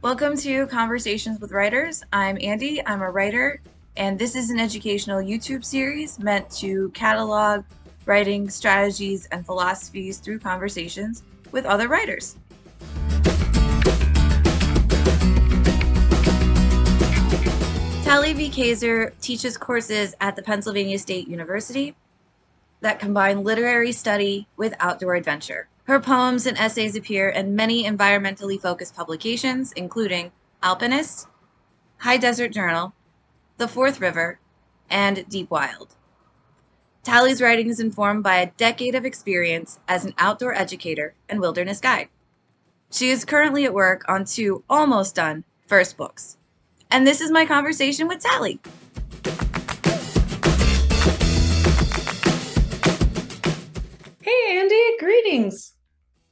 Welcome to Conversations with Writers. I'm Andy, I'm a writer, and this is an educational YouTube series meant to catalog writing strategies and philosophies through conversations with other writers. Talley v. Kayser teaches courses at the Pennsylvania State University that combine literary study with outdoor adventure. Her poems and essays appear in many environmentally focused publications, including Alpinist, High Desert Journal, The Fourth River, and Deep Wild. Talley's writing is informed by a decade of experience as an outdoor educator and wilderness guide. She is currently at work on 2 almost done first books. And this is my conversation with Talley. Hey, Andy, greetings.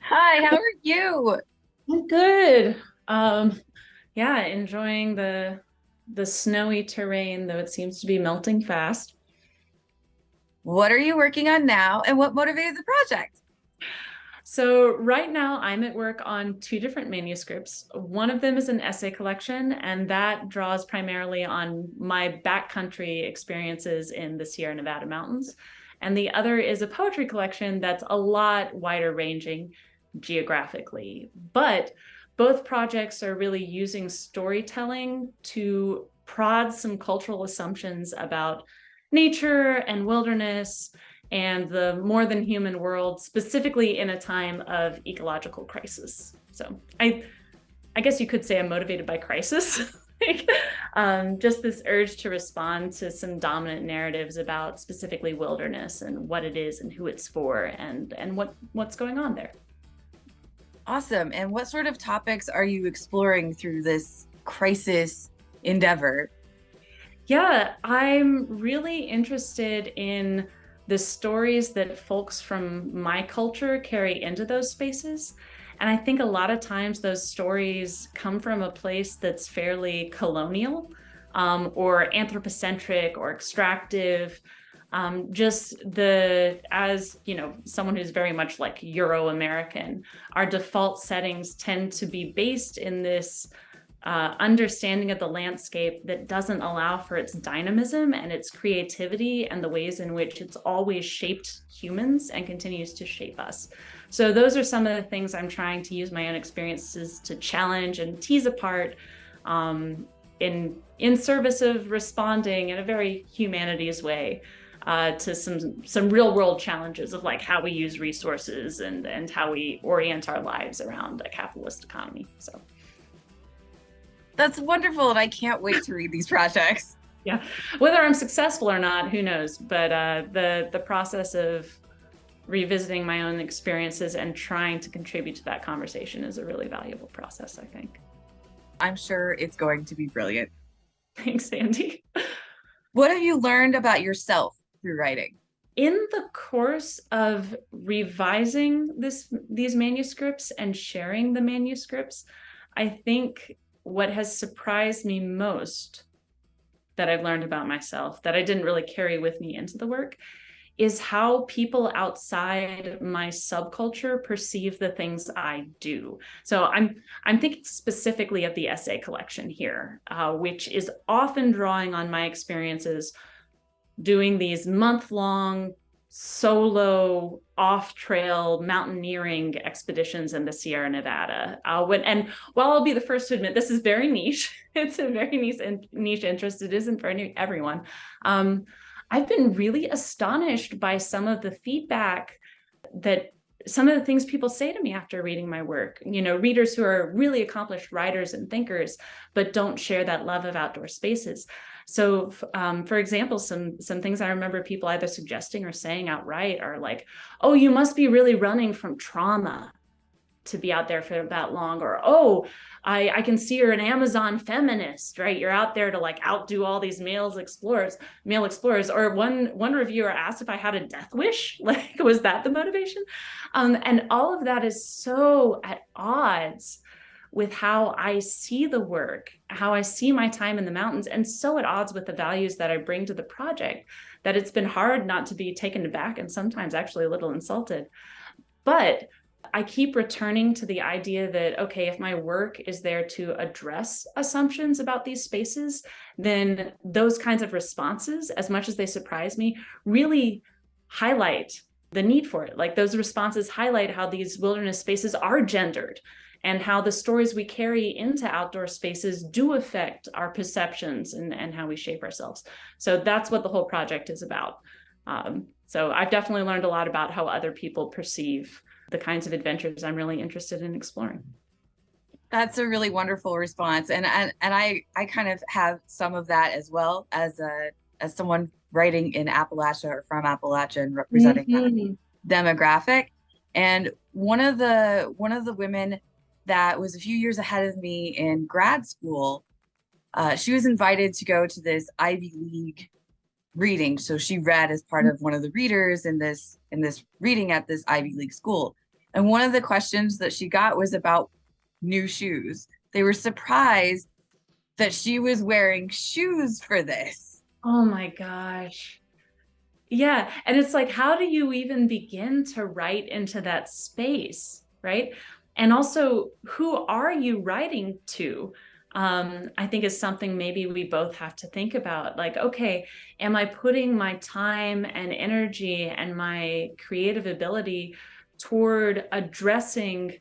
Hi, how are you? I'm good. Enjoying the snowy terrain, though it seems to be melting fast. What are you working on now, and what motivated the project? So right now I'm at work on 2 different manuscripts. One of them is an essay collection, and that draws primarily on my backcountry experiences in the Sierra Nevada mountains. And the other is a poetry collection that's a lot wider ranging geographically. But both projects are really using storytelling to prod some cultural assumptions about nature and wilderness and the more than human world, specifically in a time of ecological crisis. So I guess you could say I'm motivated by crisis. Just this urge to respond to some dominant narratives about specifically wilderness and what it is and who it's for and what's going on there. Awesome. And what sort of topics are you exploring through this crisis endeavor? Yeah, I'm really interested in the stories that folks from my culture carry into those spaces. And I think a lot of times those stories come from a place that's fairly colonial, or anthropocentric or extractive. As you know, someone who's very much like Euro-American, our default settings tend to be based in this understanding of the landscape that doesn't allow for its dynamism and its creativity and the ways in which it's always shaped humans and continues to shape us. So those are some of the things I'm trying to use my own experiences to challenge and tease apart in service of responding in a very humanities way to some real world challenges of like how we use resources and how we orient our lives around a capitalist economy. So that's wonderful, and I can't wait to read these projects. Yeah, whether I'm successful or not, who knows? But the process of revisiting my own experiences and trying to contribute to that conversation is a really valuable process, I think. I'm sure it's going to be brilliant. Thanks, Andy. What have you learned about yourself through writing? In the course of revising these manuscripts and sharing the manuscripts, I think what has surprised me most that I've learned about myself that I didn't really carry with me into the work is how people outside my subculture perceive the things I do. So I'm thinking specifically of the essay collection here, which is often drawing on my experiences doing these month-long solo off-trail mountaineering expeditions in the Sierra Nevada. While I'll be the first to admit this is very niche, it's a very niche interest. It isn't for everyone. I've been really astonished by some of the feedback that some of the things people say to me after reading my work, you know, readers who are really accomplished writers and thinkers, but don't share that love of outdoor spaces. So, for example, some things I remember people either suggesting or saying outright are like, oh, you must be really running from trauma to be out there for that long, or, oh, I can see you're an Amazon feminist, right? You're out there to like outdo all these male explorers. Or one reviewer asked if I had a death wish, like, was that the motivation? And all of that is so at odds with how I see the work, how I see my time in the mountains, and so at odds with the values that I bring to the project, that it's been hard not to be taken aback and sometimes actually a little insulted. But I keep returning to the idea that, okay, if my work is there to address assumptions about these spaces, then those kinds of responses, as much as they surprise me, really highlight the need for it. Like those responses highlight how these wilderness spaces are gendered and how the stories we carry into outdoor spaces do affect our perceptions and how we shape ourselves. So that's what the whole project is about. So I've definitely learned a lot about how other people perceive the kinds of adventures I'm really interested in exploring. That's a really wonderful response, and I kind of have some of that as well as someone writing in Appalachia or from Appalachia and representing that Mm-hmm. demographic. And one of the women that was a few years ahead of me in grad school, she was invited to go to this Ivy League reading. So she read as part of one of the readers in this reading at this Ivy League school. And one of the questions that she got was about new shoes. They were surprised that she was wearing shoes for this. Oh my gosh. Yeah. And it's like, how do you even begin to write into that space? Right. And also, who are you writing to? I think is something maybe we both have to think about. Like, okay, am I putting my time and energy and my creative ability toward addressing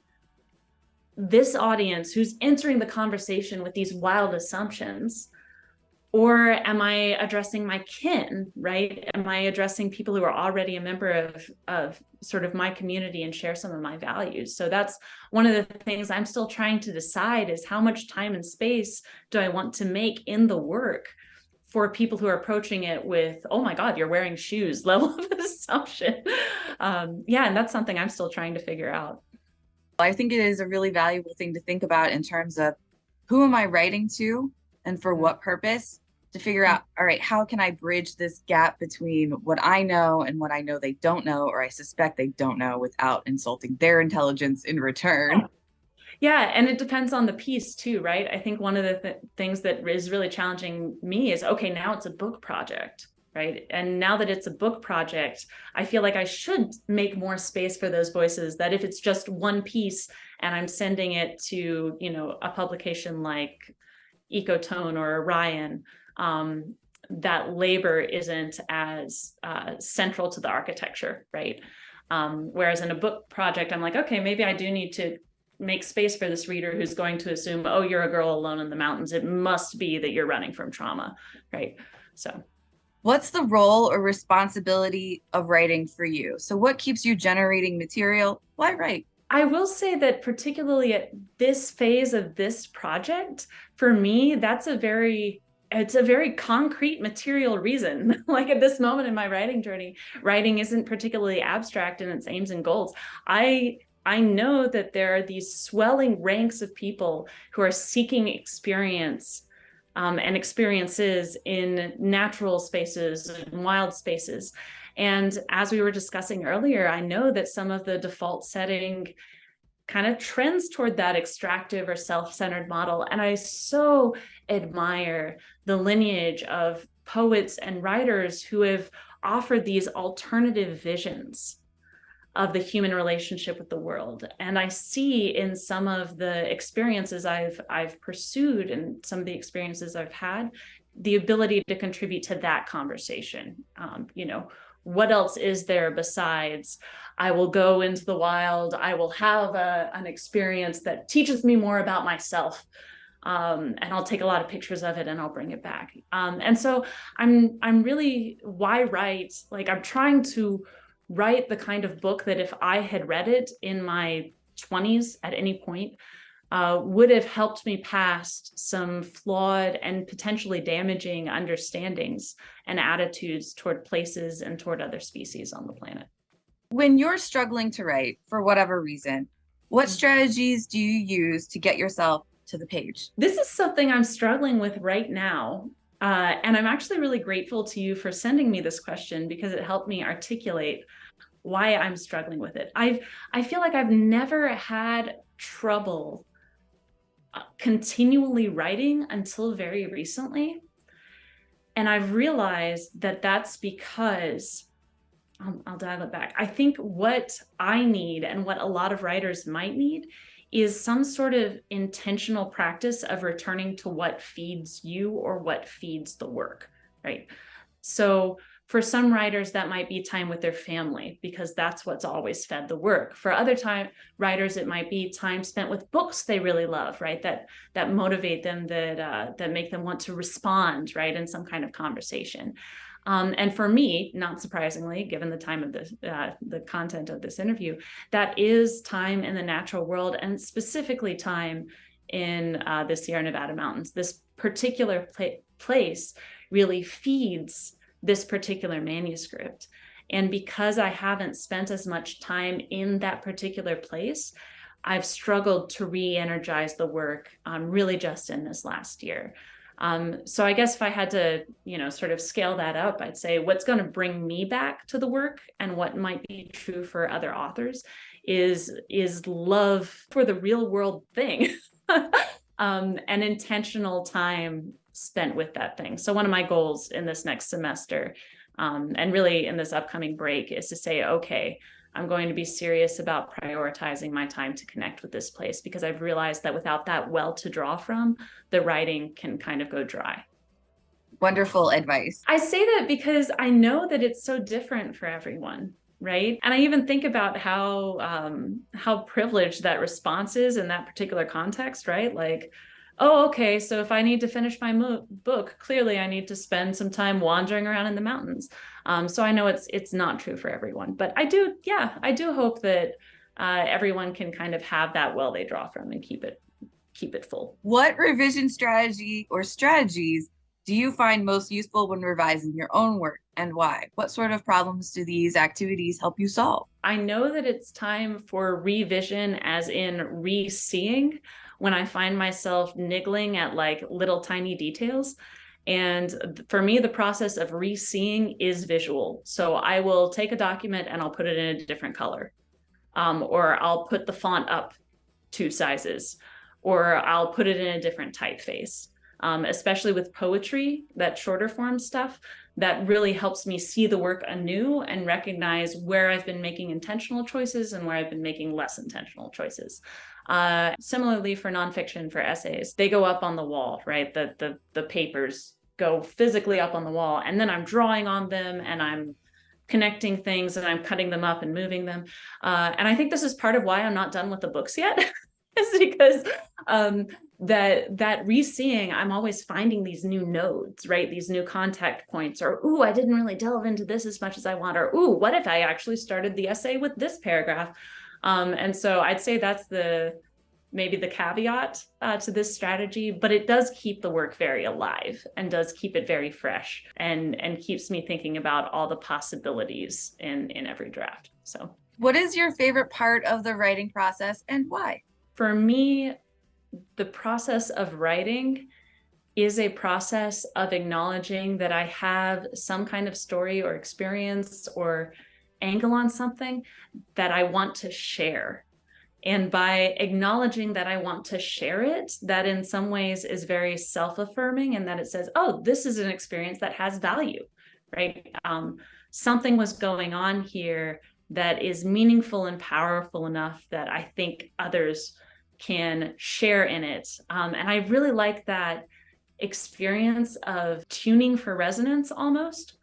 this audience who's entering the conversation with these wild assumptions? Or am I addressing my kin, right? Am I addressing people who are already a member of sort of my community and share some of my values? So that's one of the things I'm still trying to decide is how much time and space do I want to make in the work for people who are approaching it with, oh my God, you're wearing shoes level of assumption. Yeah, and that's something I'm still trying to figure out. I think it is a really valuable thing to think about in terms of who am I writing to and for what purpose, to figure out, all right, how can I bridge this gap between what I know and what I know they don't know, or I suspect they don't know, without insulting their intelligence in return. Yeah, and it depends on the piece too, right? I think one of the things that is really challenging me is, okay, now it's a book project, right? And now that it's a book project, I feel like I should make more space for those voices, that if it's just one piece and I'm sending it to, a publication like Ecotone or Orion, that labor isn't as central to the architecture, right? Whereas in a book project, I'm like, okay, maybe I do need to make space for this reader who's going to assume, oh, you're a girl alone in the mountains. It must be that you're running from trauma, right? So, What's the role or responsibility of writing for you? So, what keeps you generating material? Why write? I will say that particularly at this phase of this project, for me, it's a very concrete material reason. Like at this moment in my writing journey, writing isn't particularly abstract in its aims and goals. I know that there are these swelling ranks of people who are seeking experience and experiences in natural spaces and wild spaces. And as we were discussing earlier, I know that some of the default setting kind of trends toward that extractive or self-centered model. And I so admire the lineage of poets and writers who have offered these alternative visions of the human relationship with the world. And I see in some of the experiences I've pursued and some of the experiences I've had, the ability to contribute to that conversation. What else is there besides I will go into the wild, I will have an experience that teaches me more about myself, and I'll take a lot of pictures of it and I'll bring it back. And so I'm really, why write? Like I'm trying to write the kind of book that if I had read it in my 20s at any point, would have helped me past some flawed and potentially damaging understandings and attitudes toward places and toward other species on the planet. When you're struggling to write for whatever reason, what strategies do you use to get yourself to the page? This is something I'm struggling with right now. And I'm actually really grateful to you for sending me this question because it helped me articulate why I'm struggling with it. I feel like I've never had trouble continually writing until very recently. And I've realized that that's because I'll dial it back. I think what I need and what a lot of writers might need is some sort of intentional practice of returning to what feeds you or what feeds the work, right? So for some writers, that might be time with their family because that's what's always fed the work. For other writers, it might be time spent with books they really love, right? That motivate them, that make them want to respond, right, in some kind of conversation. And for me, not surprisingly, given the time of this, the content of this interview, that is time in the natural world, and specifically time in the Sierra Nevada mountains. This particular place really feeds this particular manuscript. And because I haven't spent as much time in that particular place, I've struggled to re-energize the work really just in this last year. So I guess if I had to, sort of scale that up, I'd say what's going to bring me back to the work and what might be true for other authors is love for the real world thing, and intentional time spent with that thing. So one of my goals in this next semester, and really in this upcoming break, is to say, okay, I'm going to be serious about prioritizing my time to connect with this place, because I've realized that without that well to draw from, the writing can kind of go dry. Wonderful advice. I say that because I know that it's so different for everyone, right? And I even think about how privileged that response is in that particular context, right? Like, oh, okay, so if I need to finish my book, clearly I need to spend some time wandering around in the mountains. So I know it's not true for everyone, but I do hope that everyone can kind of have that well they draw from and keep it full. What revision strategy or strategies do you find most useful when revising your own work, and why? What sort of problems do these activities help you solve? I know that it's time for revision, as in re-seeing, when I find myself niggling at like little tiny details. And for me, the process of re-seeing is visual. So I will take a document and I'll put it in a different color, or I'll put the font up 2 sizes, or I'll put it in a different typeface. Especially with poetry, that shorter form stuff, that really helps me see the work anew and recognize where I've been making intentional choices and where I've been making less intentional choices. Similarly for nonfiction, for essays, they go up on the wall, right? The papers go physically up on the wall, and then I'm drawing on them and I'm connecting things and I'm cutting them up and moving them. And I think this is part of why I'm not done with the books yet. Is because that re-seeing, I'm always finding these new nodes, right? These new contact points, or, ooh, I didn't really delve into this as much as I want, or, ooh, what if I actually started the essay with this paragraph? And so I'd say that's maybe the caveat to this strategy, but it does keep the work very alive and does keep it very fresh, and keeps me thinking about all the possibilities in every draft. So what is your favorite part of the writing process, and why? For me, the process of writing is a process of acknowledging that I have some kind of story or experience or angle on something that I want to share. And by acknowledging that I want to share it, that in some ways is very self-affirming, and that it says, oh, this is an experience that has value, right? Something was going on here that is meaningful and powerful enough that I think others can share in it. And I really like that experience of tuning for resonance, almost,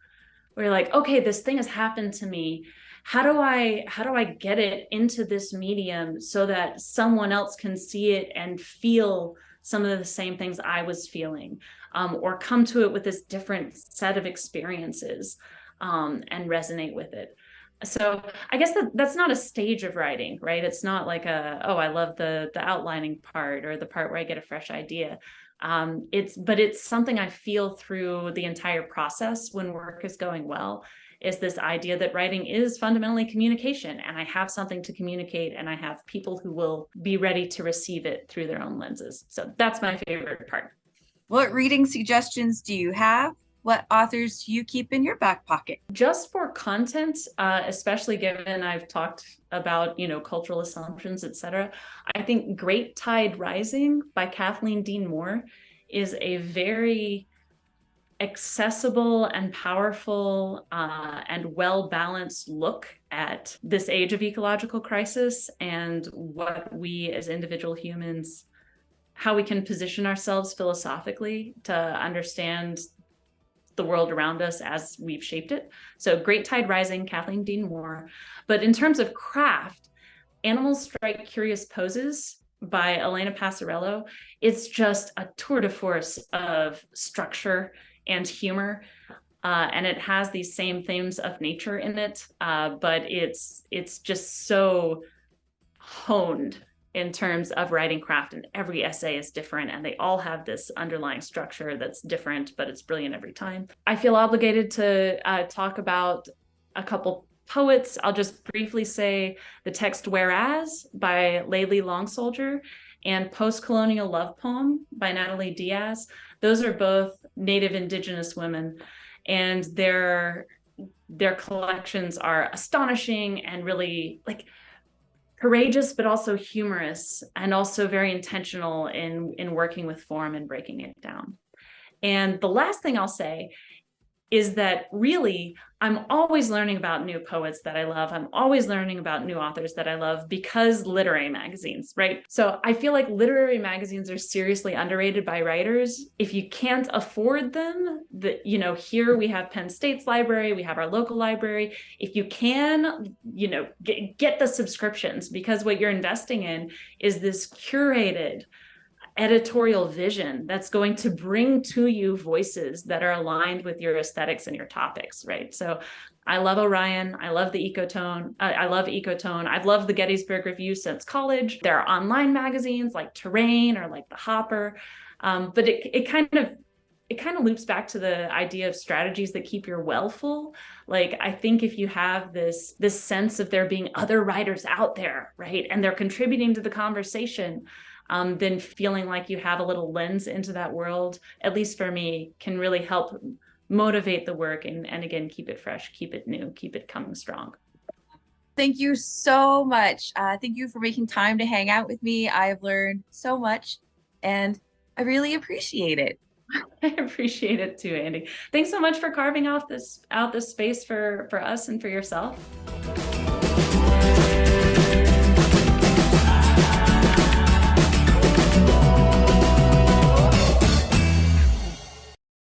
where you're like, okay, this thing has happened to me. How do I get it into this medium so that someone else can see it and feel some of the same things I was feeling, or come to it with this different set of experiences, and resonate with it. So I guess that's not a stage of writing, right? It's not like oh, I love the outlining part or the part where I get a fresh idea. It's something I feel through the entire process when work is going well, is this idea that writing is fundamentally communication, and I have something to communicate, and I have people who will be ready to receive it through their own lenses. So that's my favorite part. What reading suggestions do you have? What authors do you keep in your back pocket? Just for content, especially given I've talked about, cultural assumptions, etc., I think Great Tide Rising by Kathleen Dean Moore is a very accessible and powerful and well-balanced look at this age of ecological crisis and what we as individual humans, how we can position ourselves philosophically to understand the world around us as we've shaped it. So Great Tide Rising, Kathleen Dean Moore. But in terms of craft, Animals Strike Curious Poses by Elena Passarello, it's just a tour de force of structure and humor. And it has these same themes of nature in it, but it's just so honed in terms of writing craft, and every essay is different, and they all have this underlying structure that's different, but it's brilliant every time. I feel obligated to talk about a couple poets. I'll just briefly say the text Whereas by Layli Long Soldier and Post-Colonial Love Poem by Natalie Diaz. Those are both Native Indigenous women, and their collections are astonishing and really like courageous, but also humorous, and also very intentional in working with form and breaking it down. And the last thing I'll say is that really, I'm always learning about new poets that I love. I'm always learning about new authors that I love because literary magazines, right? So I feel like literary magazines are seriously underrated by writers. If you can't afford them, here we have Penn State's library, we have our local library. If you can, get the subscriptions, because what you're investing in is this curated editorial vision that's going to bring to you voices that are aligned with your aesthetics and your topics, right? So I love Orion. I love the Ecotone. I love Ecotone. I've loved the Gettysburg Review since college. There are online magazines like Terrain or like The Hopper, but it kind of loops back to the idea of strategies that keep your well full. Like, I think if you have this sense of there being other writers out there, right, and they're contributing to the conversation, then feeling like you have a little lens into that world, at least for me, can really help motivate the work and again, keep it fresh, keep it new, keep it coming strong. Thank you so much. Thank you for making time to hang out with me. I've learned so much and I really appreciate it. I appreciate it too, Andy. Thanks so much for carving out this space for us and for yourself.